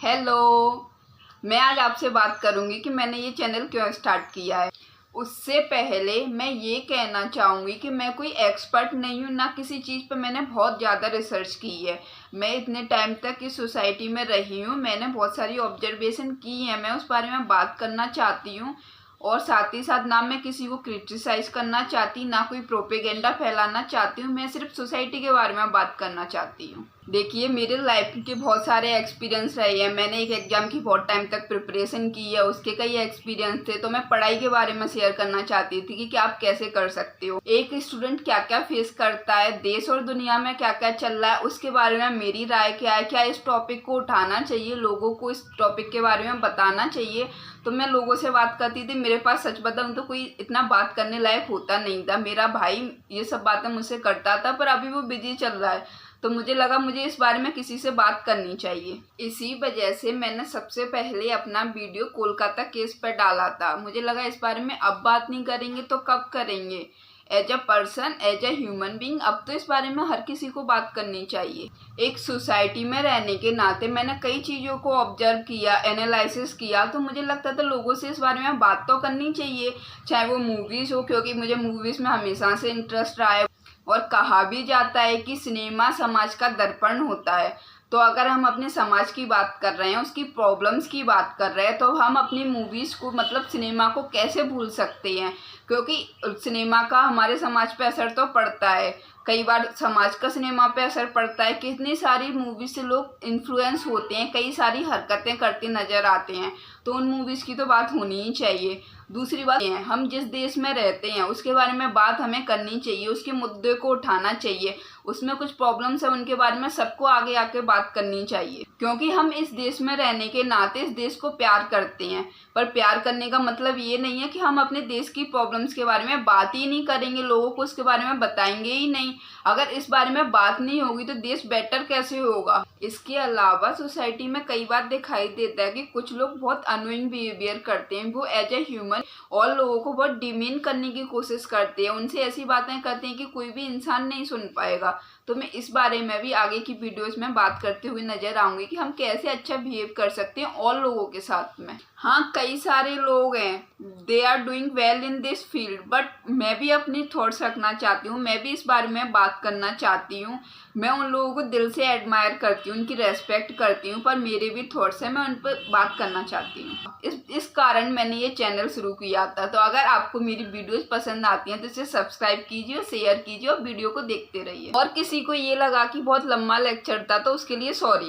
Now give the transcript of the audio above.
Hello. मैं आज आपसे बात करूंगी कि मैंने ये चैनल क्यों स्टार्ट किया है। उससे पहले मैं ये कहना चाहूँगी कि मैं कोई एक्सपर्ट नहीं हूँ, ना किसी चीज़ पे मैंने बहुत ज़्यादा रिसर्च की है। मैं इतने टाइम तक इस सोसाइटी में रही हूँ, मैंने बहुत सारी ऑब्जर्वेशन की है। मैं उस बारे में बात करना चाहती हूँ और साथ ही साथ ना मैं किसी को क्रिटिसाइज करना चाहती, ना कोई प्रोपेगेंडा फैलाना चाहती हूँ। मैं सिर्फ सोसाइटी के बारे में बात करना चाहती हूँ। देखिए, मेरे लाइफ के बहुत सारे एक्सपीरियंस रहे हैं। मैंने एक एग्जाम की बहुत टाइम तक प्रिपरेशन की है, उसके कई एक्सपीरियंस थे। तो मैं पढ़ाई के बारे में शेयर करना चाहती थी कि आप कैसे कर सकते हो, एक स्टूडेंट क्या क्या फेस करता है, देश और दुनिया में क्या क्या चल रहा है, उसके बारे में मेरी राय क्या है, क्या इस टॉपिक को उठाना चाहिए, लोगों को इस टॉपिक के बारे में बताना चाहिए। तो मैं लोगों से बात करती थी। मेरे पास सच बताऊं तो कोई इतना बात करने लायक होता नहीं था। मेरा भाई ये सब बातें मुझसे करता था, पर अभी वो बिजी चल रहा है, तो मुझे लगा मुझे इस बारे में किसी से बात करनी चाहिए। इसी वजह से मैंने सबसे पहले अपना वीडियो कोलकाता केस पर डाला था। मुझे लगा इस बारे में अब बात नहीं करेंगे तो कब करेंगे। As a person, as a human being, अब तो इस बारे में हर किसी को बात करनी चाहिए। एक सोसाइटी में रहने के नाते मैंने कई चीज़ों को ऑब्जर्व किया, एनालिसिस किया, तो मुझे लगता था लोगों से इस बारे में बात तो करनी चाहिए, चाहे वो मूवीज़ हो, क्योंकि मुझे मूवीज़ में हमेशा से इंटरेस्ट रहा है। और कहा भी जाता है कि सिनेमा समाज का दर्पण होता है। तो अगर हम अपने समाज की बात कर रहे हैं, उसकी प्रॉब्लम्स की बात कर रहे हैं, तो हम अपनी मूवीज़ को, मतलब सिनेमा को कैसे भूल सकते हैं, क्योंकि सिनेमा का हमारे समाज पे असर तो पड़ता है। कई बार समाज का सिनेमा पे असर पड़ता है। कितनी सारी मूवी से लोग इन्फ्लुएंस होते हैं, कई सारी हरकतें करते नज़र आते हैं, तो उन मूवीज़ की तो बात होनी ही चाहिए। दूसरी बात है, हम जिस देश में रहते हैं उसके बारे में बात हमें करनी चाहिए, उसके मुद्दे को उठाना चाहिए। उसमें कुछ प्रॉब्लम्स है, उनके बारे में सबको आगे आके बात करनी चाहिए, क्योंकि हम इस देश में रहने के नाते इस देश को प्यार करते हैं। पर प्यार करने का मतलब ये नहीं है कि हम अपने देश की प्रॉब्लम्स के बारे में बात ही नहीं करेंगे, लोगों को उसके बारे में बताएंगे ही नहीं। अगर इस बारे में बात नहीं होगी तो देश बेटर कैसे होगा। इसके अलावा सोसाइटी में कई बार दिखाई देता है कि कुछ लोग बहुत अनोइंग बिहेवियर करते हैं। वो एज ए ह्यूमन और लोगों को बहुत डिमीन करने की कोशिश करते हैं, उनसे ऐसी बातें करते हैं कि कोई भी इंसान नहीं सुन पाएगा। तो मैं इस बारे में भी आगे की वीडियोस में बात करते हुए नजर आऊंगी कि हम कैसे अच्छा बिहेव कर सकते हैं और लोगों के साथ में। हाँ, कई सारे लोग हैं, they are doing well in this field, but मैं भी अपनी थॉट्स रखना चाहती हूँ, मैं भी इस बारे में बात करना चाहती हूँ। मैं उन लोगों को दिल से एडमायर करती हूँ, उनकी रेस्पेक्ट करती हूँ, पर मेरे भी थॉट्स हैं, मैं उन पर बात करना चाहती हूँ। इस कारण मैंने ये चैनल शुरू किया था। तो अगर आपको मेरी वीडियोस पसंद आती हैं तो इसे सब्सक्राइब कीजिए और शेयर कीजिए और वीडियो को देखते रहिए। और किसी को ये लगा कि बहुत लंबा लेक्चर था तो उसके लिए सॉरी।